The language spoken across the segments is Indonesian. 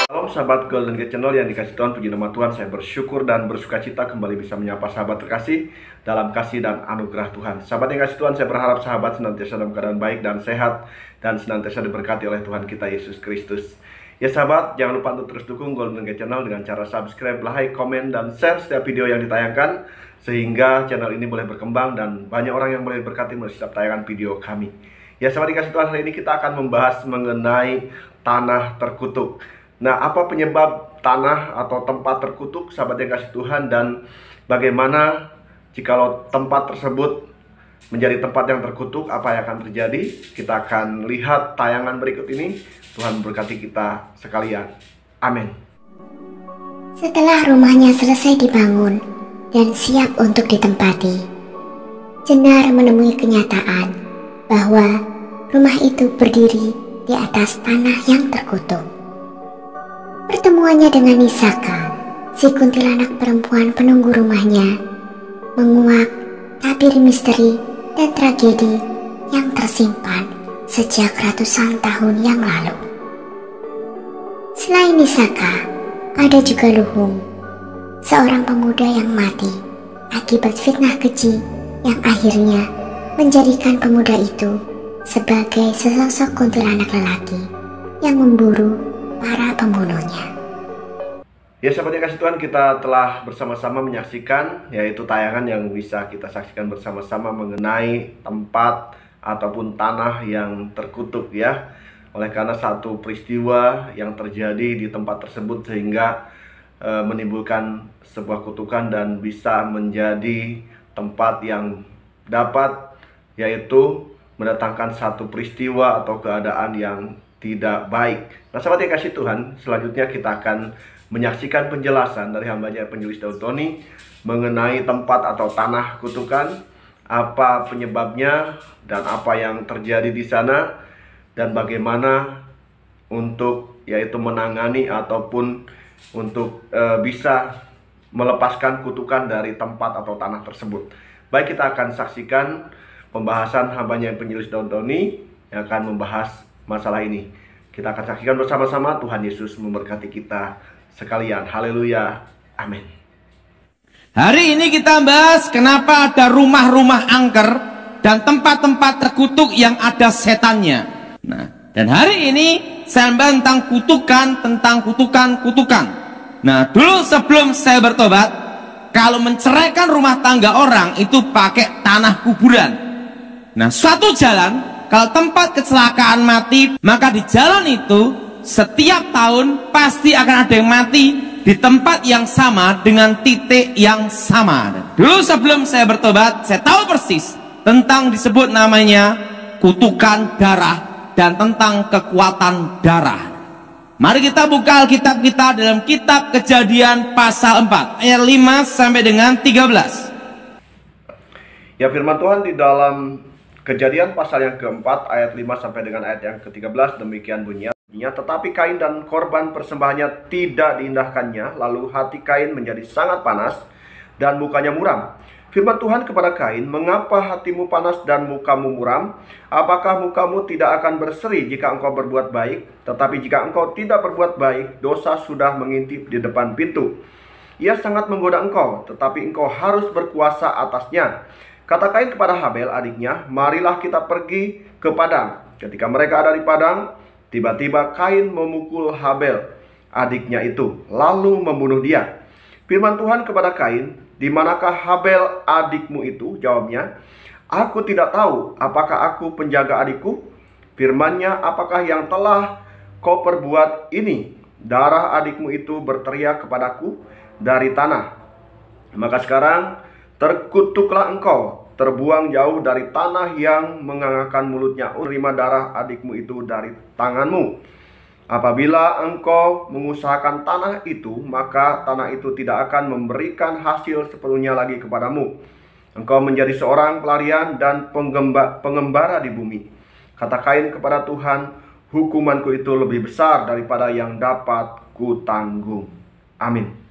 Salam sahabat Golden Gate Channel yang dikasih Tuhan, puji nama Tuhan. Saya bersyukur dan bersuka cita kembali bisa menyapa sahabat terkasih dalam kasih dan anugerah Tuhan. Sahabat yang kasih Tuhan, saya berharap sahabat senantiasa dalam keadaan baik dan sehat dan senantiasa diberkati oleh Tuhan kita Yesus Kristus. Ya sahabat, jangan lupa untuk terus dukung Golden Gate Channel dengan cara subscribe, like, komen, dan share setiap video yang ditayangkan, sehingga channel ini boleh berkembang dan banyak orang yang boleh diberkati melalui setiap tayangan video kami. Ya sahabat yang kasih Tuhan, hari ini kita akan membahas mengenai tanah terkutuk. Nah, apa penyebab tanah atau tempat terkutuk, sahabat yang kasih Tuhan, dan bagaimana jikalau tempat tersebut menjadi tempat yang terkutuk, apa yang akan terjadi? Kita akan lihat tayangan berikut ini. Tuhan memberkati kita sekalian. Amin. Setelah rumahnya selesai dibangun dan siap untuk ditempati, Jenar menemui kenyataan bahwa rumah itu berdiri di atas tanah yang terkutuk. Pertemuannya dengan Isaka, si kuntilanak perempuan penunggu rumahnya, menguak tabir misteri dan tragedi yang tersimpan sejak ratusan tahun yang lalu. Selain Isaka, ada juga Luhung, seorang pemuda yang mati akibat fitnah keji yang akhirnya menjadikan pemuda itu sebagai sesosok kuntilanak lelaki yang memburu para pembunuhnya. Ya sahabat yang kasih Tuhan, kita telah bersama-sama menyaksikan yaitu tayangan yang bisa kita saksikan bersama-sama mengenai tempat ataupun tanah yang terkutuk ya. Oleh karena satu peristiwa yang terjadi di tempat tersebut sehingga menimbulkan sebuah kutukan dan bisa menjadi tempat yang dapat yaitu mendatangkan satu peristiwa atau keadaan yang tidak baik. Nah sahabat yang kasih Tuhan, selanjutnya kita akan menyaksikan penjelasan dari hambanya penjulis Daud Tony mengenai tempat atau tanah kutukan, apa penyebabnya dan apa yang terjadi di sana, dan bagaimana untuk yaitu menangani ataupun untuk bisa melepaskan kutukan dari tempat atau tanah tersebut. Baik, kita akan saksikan pembahasan hambanya penjulis Daud Tony yang akan membahas masalah ini. Kita akan saksikan bersama-sama. Tuhan Yesus memberkati kita sekalian. Haleluya. Amin. Hari ini kita bahas kenapa ada rumah-rumah angker dan tempat-tempat terkutuk yang ada setannya. Nah, dan hari ini saya bahas tentang kutukan. Nah, dulu sebelum saya bertobat, kalau menceraikan rumah tangga orang itu pakai tanah kuburan. Nah, suatu jalan kalau tempat kecelakaan mati, maka di jalan itu setiap tahun pasti akan ada yang mati di tempat yang sama dengan titik yang sama. Dulu sebelum saya bertobat, saya tahu persis tentang disebut namanya kutukan darah dan tentang kekuatan darah. Mari kita buka Alkitab kita dalam kitab Kejadian pasal 4 ayat 5 sampai dengan 13. Ya, firman Tuhan di dalam Kejadian pasal yang keempat ayat 5 sampai dengan ayat yang ke-13 demikian bunyinya. Tetapi Kain dan korban persembahannya tidak diindahkannya, lalu hati Kain menjadi sangat panas dan mukanya muram. Firman Tuhan kepada Kain, mengapa hatimu panas dan mukamu muram? Apakah mukamu tidak akan berseri jika engkau berbuat baik? Tetapi jika engkau tidak berbuat baik, dosa sudah mengintip di depan pintu. Ia sangat menggoda engkau, tetapi engkau harus berkuasa atasnya. Kata Kain kepada Habel adiknya, marilah kita pergi ke padang. Ketika mereka ada di padang, tiba-tiba Kain memukul Habel adiknya itu, lalu membunuh dia. Firman Tuhan kepada Kain, di manakah Habel adikmu itu? Jawabnya, aku tidak tahu. Apakah aku penjaga adikku? Firman-Nya, apakah yang telah kau perbuat ini? Darah adikmu itu berteriak kepadaku dari tanah. Maka sekarang terkutuklah engkau, terbuang jauh dari tanah yang mengangakkan mulutnya. Terima darah adikmu itu dari tanganmu. Apabila engkau mengusahakan tanah itu, maka tanah itu tidak akan memberikan hasil sepenuhnya lagi kepadamu. Engkau menjadi seorang pelarian dan pengembara di bumi. Kata Kain kepada Tuhan, hukumanku itu lebih besar daripada yang dapat kutanggung. Amin.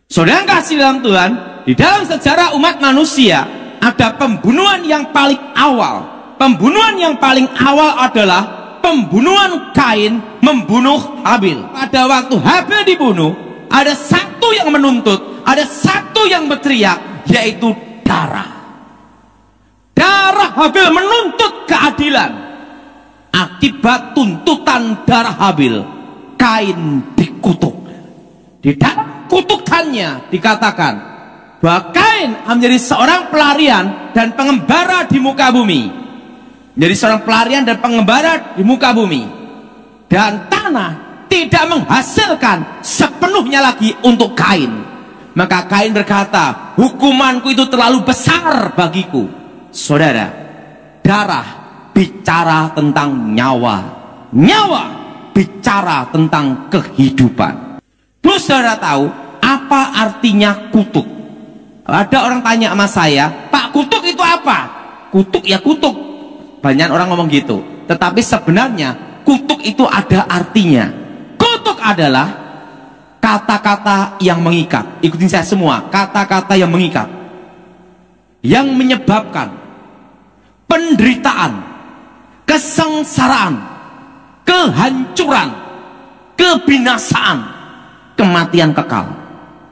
Saudara yang kasih dalam Tuhan, di dalam sejarah umat manusia ada pembunuhan yang paling awal. Pembunuhan yang paling awal adalah pembunuhan Kain membunuh Habil. Pada waktu Habil dibunuh, ada satu yang menuntut, ada satu yang berteriak, yaitu darah. Darah Habil menuntut keadilan. Akibat tuntutan darah Habil, Kain dikutuk. Di dalam kutukannya dikatakan bahwa Kain menjadi seorang pelarian dan pengembara di muka bumi. Jadi seorang pelarian dan pengembara di muka bumi. Dan tanah tidak menghasilkan sepenuhnya lagi untuk Kain. Maka Kain berkata, hukumanku itu terlalu besar bagiku. Saudara, darah bicara tentang nyawa. Nyawa bicara tentang kehidupan. Terus saudara tahu apa artinya kutuk? Ada orang tanya sama saya, Pak, kutuk itu apa? Kutuk ya kutuk. Banyak orang ngomong gitu. Tetapi sebenarnya kutuk itu ada artinya. Kutuk adalah kata-kata yang mengikat. Ikutin saya semua, kata-kata yang mengikat, yang menyebabkan penderitaan, kesengsaraan, kehancuran, kebinasaan, kematian kekal.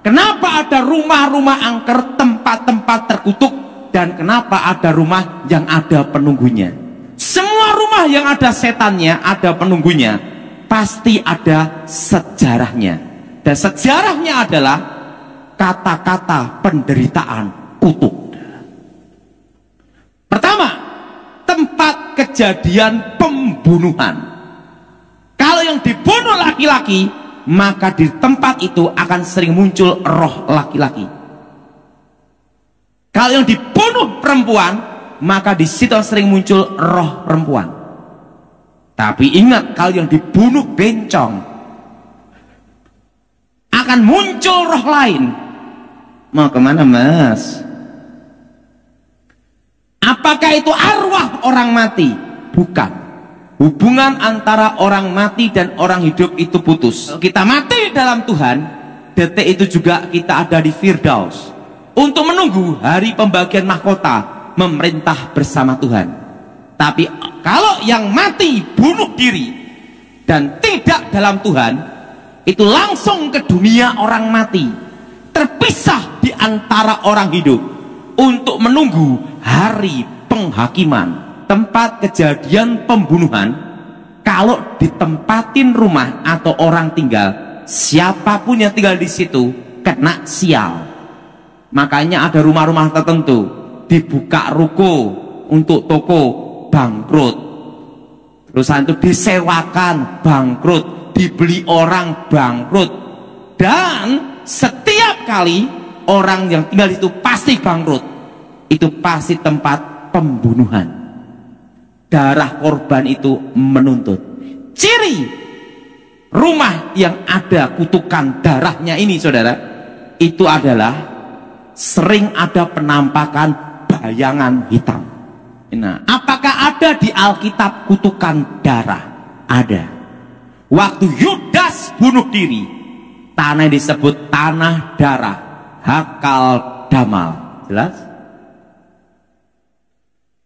Kenapa ada rumah-rumah angker, tempat-tempat terkutuk, dan kenapa ada rumah yang ada penunggunya? Semua rumah yang ada setannya, ada penunggunya, pasti ada sejarahnya. Dan sejarahnya adalah kata-kata penderitaan, kutuk. Pertama, tempat kejadian pembunuhan. Kalau yang dibunuh laki-laki, maka di tempat itu akan sering muncul roh laki-laki. Kalau yang dibunuh perempuan, maka di situ sering muncul roh perempuan. Tapi ingat, kalau yang dibunuh bencong, akan muncul roh lain. Mau kemana, Mas? Apakah itu arwah orang mati? Bukan. Hubungan antara orang mati dan orang hidup itu putus. Kalau kita mati dalam Tuhan, detik itu juga kita ada di Firdaus untuk menunggu hari pembagian mahkota, memerintah bersama Tuhan. Tapi kalau yang mati bunuh diri dan tidak dalam Tuhan, itu langsung ke dunia orang mati, terpisah di antara orang hidup untuk menunggu hari penghakiman. Tempat kejadian pembunuhan, kalau ditempatin rumah atau orang tinggal, siapapun yang tinggal di situ kena sial. Makanya ada rumah-rumah tertentu dibuka ruko untuk toko, bangkrut. Terusan itu disewakan, bangkrut, dibeli orang, bangkrut. Dan setiap kali orang yang tinggal di situ pasti bangkrut. Itu pasti tempat pembunuhan. Darah korban itu menuntut. Ciri rumah yang ada kutukan darahnya ini, saudara, itu adalah sering ada penampakan bayangan hitam. Nah, apakah ada di Alkitab kutukan darah? Ada. Waktu Yudas bunuh diri, tanah yang disebut tanah darah, Hakal Damal. Jelas?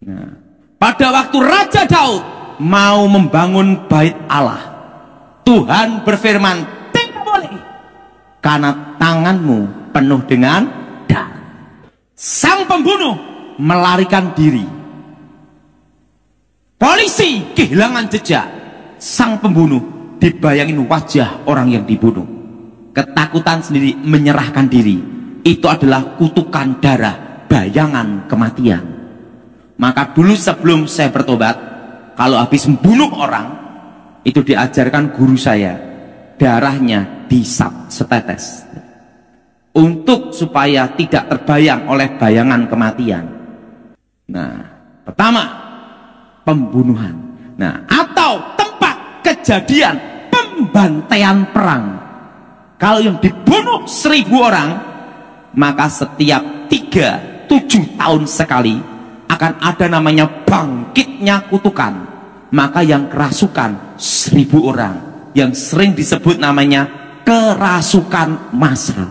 Nah, pada waktu Raja Daud mau membangun bait Allah, Tuhan berfirman, tidak boleh, karena tanganmu penuh dengan darah. Sang pembunuh melarikan diri. Polisi kehilangan jejak. Sang pembunuh dibayangin wajah orang yang dibunuh. Ketakutan sendiri, menyerahkan diri. Itu adalah kutukan darah, bayangan kematian. Maka dulu sebelum saya bertobat, kalau habis membunuh orang, itu diajarkan guru saya, darahnya disap setetes, untuk supaya tidak terbayang oleh bayangan kematian. Nah, pertama, pembunuhan. Nah, atau tempat kejadian pembantaian perang. Kalau yang dibunuh 1000 orang, maka setiap 3-7 tahun sekali akan ada namanya bangkitnya kutukan. Maka yang kerasukan 1000 orang, yang sering disebut namanya kerasukan massal.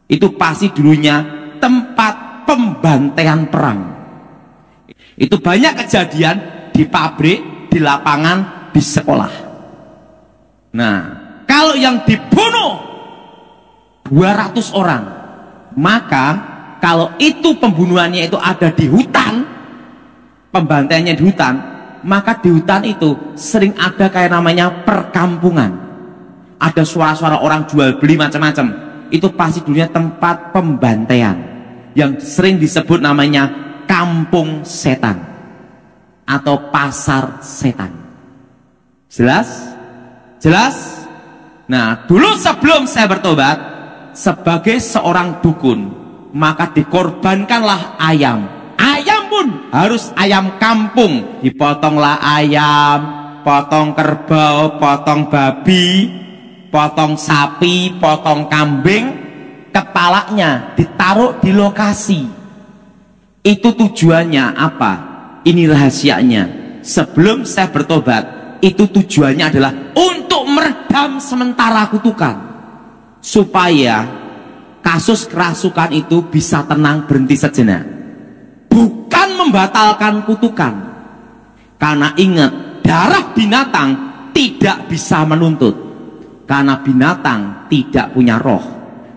Itu pasti dulunya tempat pembantaian perang. Itu banyak kejadian di pabrik, di lapangan, di sekolah. Nah, kalau yang dibunuh 200 orang, maka kalau itu pembunuhannya itu ada di hutan, pembantaiannya di hutan, maka di hutan itu sering ada kayak namanya perkampungan. Ada suara-suara orang jual beli macam-macam. Itu pasti dulunya tempat pembantaian yang sering disebut namanya kampung setan atau pasar setan. Jelas? Jelas? Nah, dulu sebelum saya bertobat sebagai seorang dukun, maka dikorbankanlah ayam. Ayam pun harus ayam kampung. Dipotonglah ayam, potong kerbau, potong babi, potong sapi, potong kambing, kepalanya ditaruh di lokasi. Itu tujuannya apa? Ini rahasianya. Sebelum saya bertobat, itu tujuannya adalah untuk meredam sementara kutukan, supaya kasus kerasukan itu bisa tenang, berhenti sejenak. Bukan membatalkan kutukan. Karena ingat, darah binatang tidak bisa menuntut, karena binatang tidak punya roh,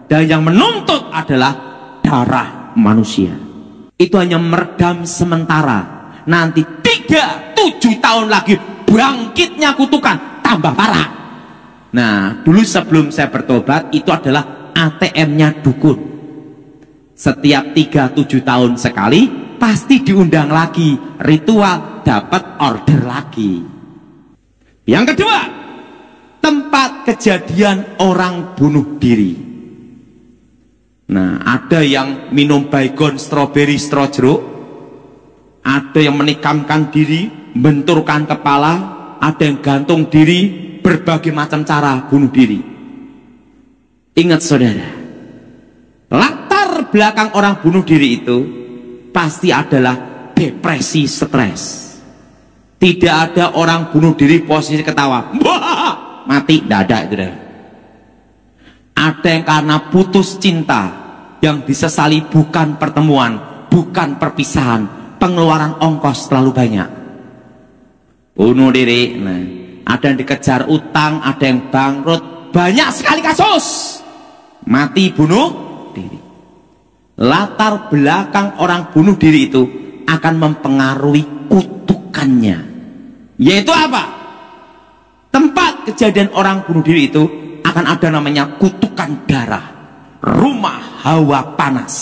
dan yang menuntut adalah darah manusia. Itu hanya meredam sementara. Nanti 3-7 tahun lagi bangkitnya kutukan tambah parah. Nah, dulu sebelum saya bertobat, itu adalah ATM-nya dukun. Setiap 3-7 tahun sekali pasti diundang lagi, ritual, dapat order lagi. Yang kedua, tempat kejadian orang bunuh diri. Nah, ada yang minum baygon, stroberi, stro jeruk, ada yang menikamkan diri, benturkan kepala, ada yang gantung diri, berbagai macam cara bunuh diri. Ingat saudara, latar belakang orang bunuh diri itu pasti adalah depresi, stres. Tidak ada orang bunuh diri posisi ketawa, wah, mati, tidak ada itu. Ada yang karena putus cinta, yang disesali bukan pertemuan, bukan perpisahan, pengeluaran ongkos terlalu banyak, bunuh diri. Nah, ada yang dikejar utang, ada yang bangkrut, banyak sekali kasus mati bunuh diri. Latar belakang orang bunuh diri itu akan mempengaruhi kutukannya. Yaitu apa? Tempat kejadian orang bunuh diri itu akan ada namanya kutukan darah, rumah hawa panas.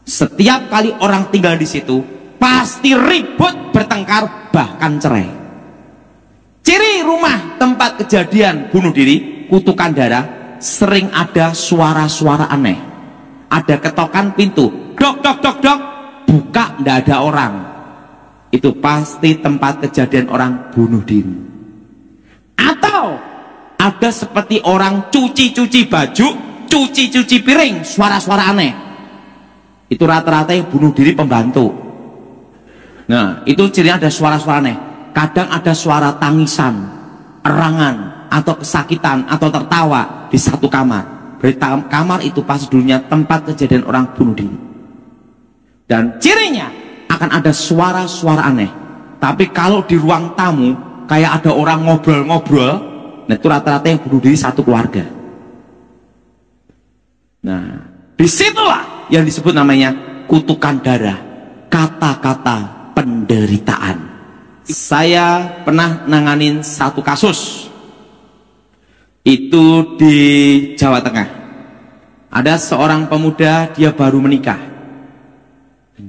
Setiap kali orang tinggal di situ pasti ribut, bertengkar, bahkan cerai. Ciri rumah tempat kejadian bunuh diri, kutukan darah, sering ada suara-suara aneh. Ada ketokan pintu, dok dok dok dok, buka, tidak ada orang. Itu pasti tempat kejadian orang bunuh diri. Atau ada seperti orang cuci-cuci baju, cuci-cuci piring, suara-suara aneh. Itu rata-rata yang bunuh diri pembantu. Nah, itu cirinya ada suara-suara aneh. Kadang ada suara tangisan, erangan, atau kesakitan, atau tertawa di satu kamar. Berarti kamar itu pasti dulunya tempat kejadian orang bunuh diri. Dan cirinya akan ada suara-suara aneh. Tapi kalau di ruang tamu kayak ada orang ngobrol-ngobrol, nah itu rata-rata yang bunuh diri satu keluarga. Nah, disitulah yang disebut namanya kutukan darah, kata-kata penderitaan. Saya pernah nanganin satu kasus itu di Jawa Tengah. Ada seorang pemuda, dia baru menikah,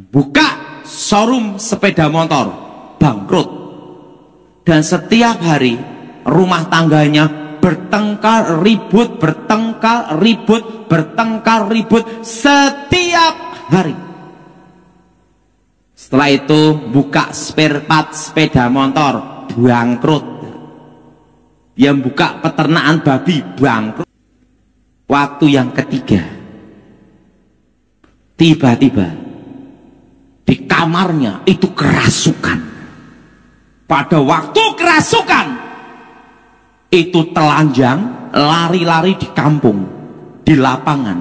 buka showroom sepeda motor, bangkrut, dan setiap hari rumah tangganya bertengkar ribut, bertengkar ribut, bertengkar ribut setiap hari. Setelah itu buka spare part sepeda motor, bangkrut. Dia buka peternakan babi, bangkrut. Waktu yang ketiga, tiba-tiba di kamarnya itu kerasukan. Pada waktu kerasukan itu telanjang, lari-lari di kampung, di lapangan.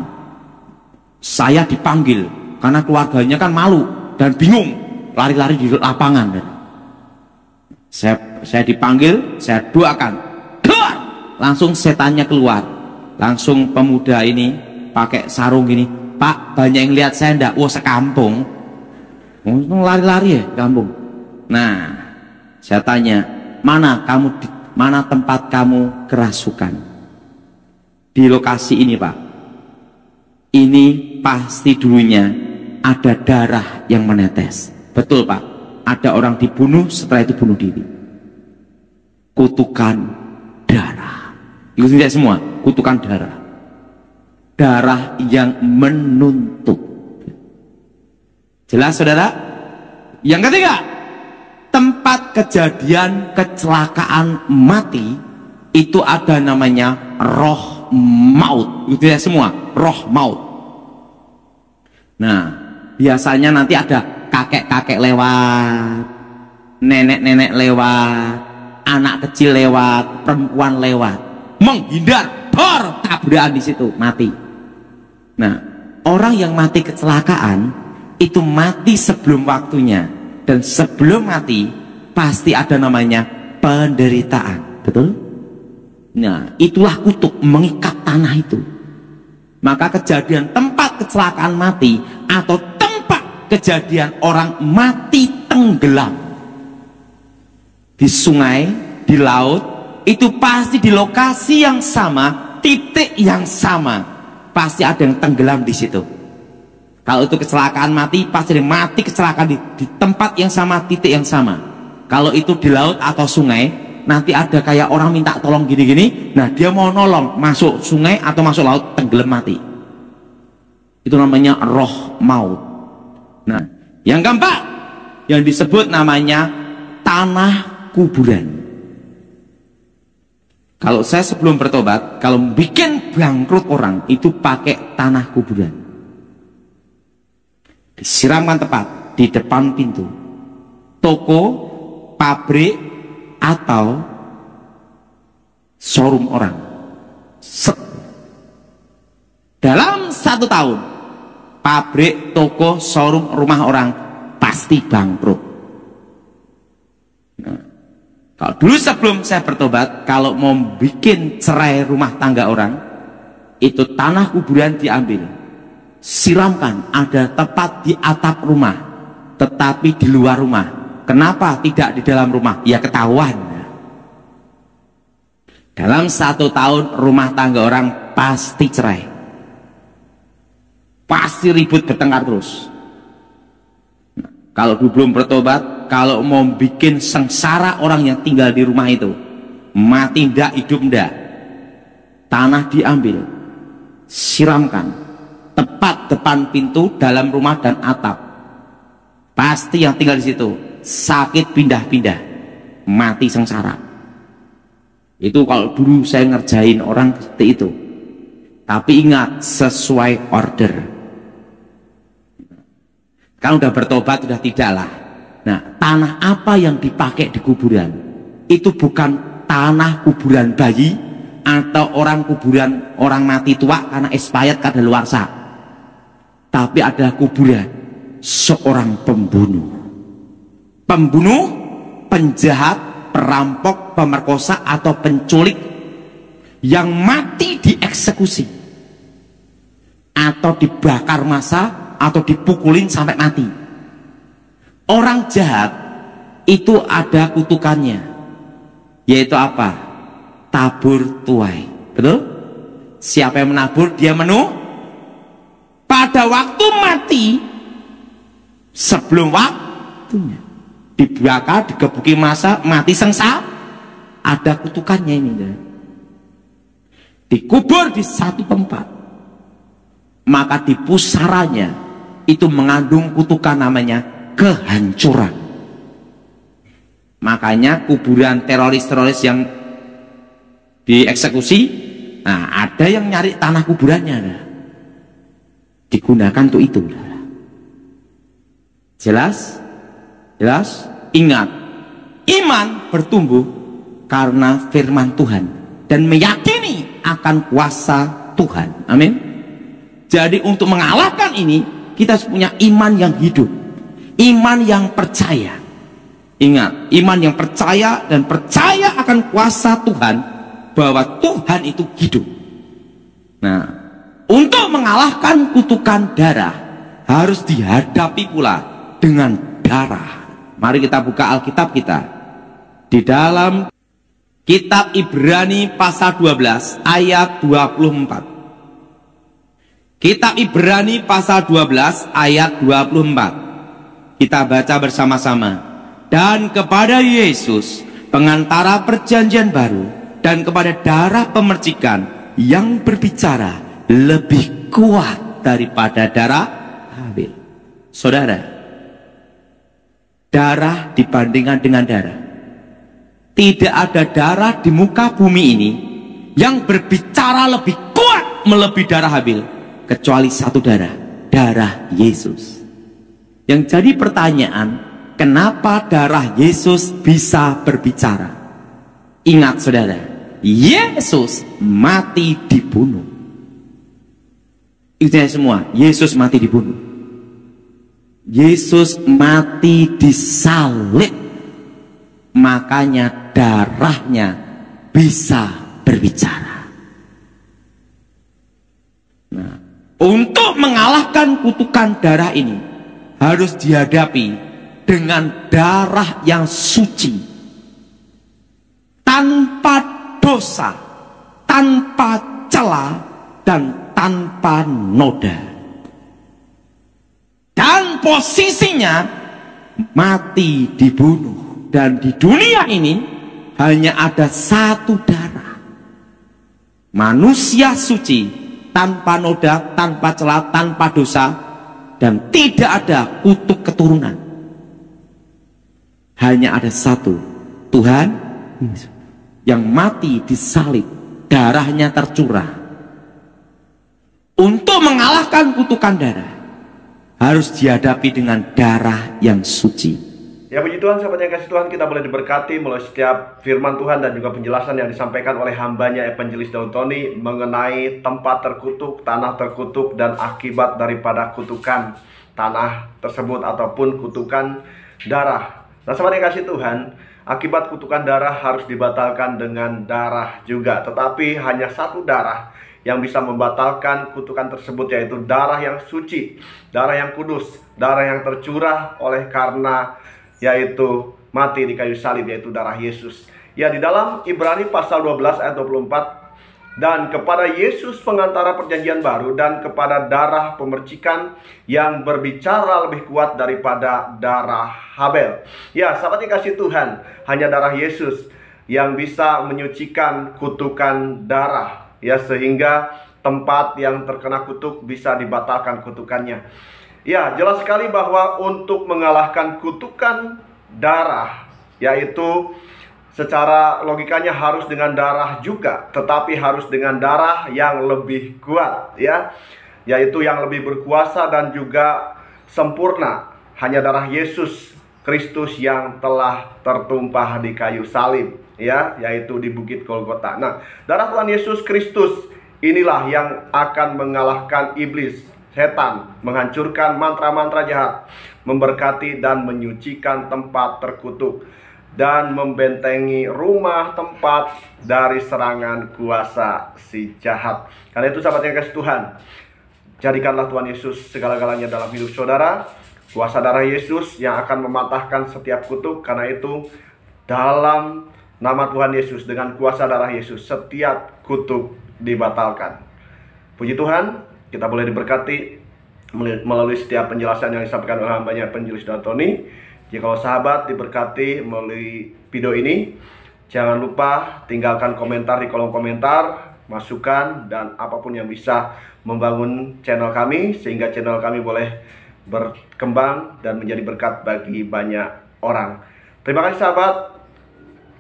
Saya dipanggil karena keluarganya kan malu dan bingung, lari-lari di lapangan. Saya dipanggil, saya doakan, keluar. Langsung setannya keluar. Langsung pemuda ini pakai sarung gini, Pak, banyak yang lihat saya enggak? Wah, sekampung. Lari-lari ya kampung. Nah, saya tanya, mana tempat kamu kerasukan? Di lokasi ini, Pak. Ini pasti dulunya ada darah yang menetes. Betul, Pak. Ada orang dibunuh, setelah itu bunuh diri. Kutukan darah. Itu tidak semua, kutukan darah. Darah yang menuntut. Jelas, saudara? Yang ketiga, tempat kejadian kecelakaan mati itu ada namanya roh maut. Itu ya semua, roh maut. Nah, biasanya nanti ada kakek-kakek lewat, nenek-nenek lewat, anak kecil lewat, perempuan lewat, menghindar, tabrakan di situ, mati. Nah, orang yang mati kecelakaan itu mati sebelum waktunya, dan sebelum mati pasti ada namanya penderitaan, betul? Nah, itulah kutuk mengikat tanah itu. Maka kejadian tempat kecelakaan mati atau tempat kejadian orang mati tenggelam di sungai, di laut, itu pasti di lokasi yang sama, titik yang sama, pasti ada yang tenggelam di situ. Kalau itu kecelakaan mati, pasti ada yang mati kecelakaan di tempat yang sama, titik yang sama. Kalau itu di laut atau sungai, nanti ada kayak orang minta tolong gini-gini, nah dia mau nolong, masuk sungai atau masuk laut, tenggelam mati. Itu namanya roh maut. Nah, yang keempat, yang disebut namanya tanah kuburan. Kalau saya sebelum bertobat, kalau bikin bangkrut orang, itu pakai tanah kuburan. Disiramkan tepat di depan pintu toko, pabrik, atau showroom orang. Dalam 1 tahun, pabrik, toko, showroom, rumah orang pasti bangkrut. Nah, kalau dulu sebelum saya bertobat, kalau mau bikin cerai rumah tangga orang, itu tanah kuburan diambil, siramkan, ada tepat di atap rumah, tetapi di luar rumah. Kenapa tidak di dalam rumah? Ya ketahuan. Dalam 1 tahun rumah tangga orang pasti cerai, pasti ribut, bertengkar terus. Nah, kalau belum bertobat, kalau mau bikin sengsara orang yang tinggal di rumah itu, mati ndak, hidup ndak, tanah diambil, siramkan tepat depan pintu dalam rumah dan atap. Pasti yang tinggal di situ sakit pindah-pindah, mati sengsara. Itu kalau dulu saya ngerjain orang seperti itu. Tapi ingat, sesuai order. Kalau udah bertobat sudah tidaklah. Nah, tanah apa yang dipakai di kuburan itu bukan tanah kuburan bayi atau orang kuburan orang mati tua karena expired kadaluarsa, tapi adalah kuburan seorang pembunuh, penjahat, perampok, pemerkosa atau penculik yang mati dieksekusi atau dibakar massa atau dipukulin sampai mati. Orang jahat itu ada kutukannya, yaitu apa? Tabur tuai. Betul? Siapa yang menabur, dia pada waktu mati, sebelum waktunya, dibakar, digebuki massa, mati sengsara, ada kutukannya ini. Dikubur di satu tempat, maka di pusaranya itu mengandung kutukan namanya kehancuran. Makanya kuburan teroris-teroris yang dieksekusi, nah ada yang nyari tanah kuburannya, digunakan untuk itu. Jelas? Jelas? Ingat, iman bertumbuh karena firman Tuhan dan meyakini akan kuasa Tuhan. Amin. Jadi untuk mengalahkan ini, kita harus punya iman yang hidup, iman yang percaya. Ingat, iman yang percaya dan percaya akan kuasa Tuhan, bahwa Tuhan itu hidup. Nah, untuk mengalahkan kutukan darah harus dihadapi pula dengan darah. Mari kita buka Alkitab kita di dalam kitab Ibrani pasal 12 ayat 24. Kitab Ibrani pasal 12 ayat 24. Kita baca bersama-sama. Dan kepada Yesus, pengantara perjanjian baru, dan kepada darah pemercikan yang berbicara lebih kuat daripada darah Habel. Saudara, darah dibandingkan dengan darah. Tidak ada darah di muka bumi ini yang berbicara lebih kuat melebihi darah Habel, kecuali satu darah, darah Yesus. Yang jadi pertanyaan, kenapa darah Yesus bisa berbicara? Ingat saudara, Yesus mati dibunuh. Itu semua, Yesus mati dibunuh. Yesus mati disalib. Makanya darahnya bisa berbicara. Nah, untuk mengalahkan kutukan darah ini harus dihadapi dengan darah yang suci, tanpa dosa, tanpa celah, dan tanpa noda. Dan posisinya mati dibunuh. Dan di dunia ini hanya ada satu darah, manusia suci, tanpa noda, tanpa celah, tanpa dosa, dan tidak ada kutuk keturunan. Hanya ada satu, Tuhan Yesus, yang mati disalib, darahnya tercurah. Untuk mengalahkan kutukan darah harus dihadapi dengan darah yang suci. Ya puji Tuhan, sahabat yang kasih Tuhan, kita boleh diberkati melalui setiap firman Tuhan dan juga penjelasan yang disampaikan oleh hambanya Evangelis Daud Tony mengenai tempat terkutuk, tanah terkutuk, dan akibat daripada kutukan tanah tersebut ataupun kutukan darah. Nah sahabat yang kasih Tuhan, akibat kutukan darah harus dibatalkan dengan darah juga. Tetapi hanya satu darah yang bisa membatalkan kutukan tersebut, yaitu darah yang suci, darah yang kudus, darah yang tercurah oleh karena yaitu mati di kayu salib, yaitu darah Yesus. Ya, di dalam Ibrani pasal 12 ayat 24, dan kepada Yesus pengantara perjanjian baru dan kepada darah pemercikan yang berbicara lebih kuat daripada darah Habel. Ya, sahabat yang kasih Tuhan, hanya darah Yesus yang bisa menyucikan kutukan darah, ya, sehingga tempat yang terkena kutuk bisa dibatalkan kutukannya. Ya, jelas sekali bahwa untuk mengalahkan kutukan darah, yaitu secara logikanya harus dengan darah juga, tetapi harus dengan darah yang lebih kuat, ya, yaitu yang lebih berkuasa dan juga sempurna. Hanya darah Yesus Kristus yang telah tertumpah di kayu salib, ya, yaitu di Bukit Golgota. Nah, darah Tuhan Yesus Kristus inilah yang akan mengalahkan iblis, setan, menghancurkan mantra-mantra jahat, memberkati dan menyucikan tempat terkutuk, dan membentengi rumah tempat dari serangan kuasa si jahat. Karena itu sahabat yang kasih Tuhan, jadikanlah Tuhan Yesus segala-galanya dalam hidup saudara. Kuasa darah Yesus yang akan mematahkan setiap kutuk. Karena itu dalam nama Tuhan Yesus, dengan kuasa darah Yesus, setiap kutuk dibatalkan. Puji Tuhan, kita boleh diberkati melalui setiap penjelasan yang disampaikan oleh hambanya Evangelis Daud Tony. Jika sahabat diberkati melalui video ini, jangan lupa tinggalkan komentar di kolom komentar, masukan, dan apapun yang bisa membangun channel kami, sehingga channel kami boleh berkembang dan menjadi berkat bagi banyak orang. Terima kasih sahabat.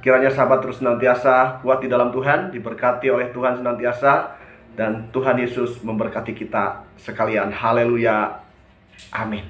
Kiranya sahabat terus senantiasa kuat di dalam Tuhan, diberkati oleh Tuhan senantiasa, dan Tuhan Yesus memberkati kita sekalian. Haleluya. Amin.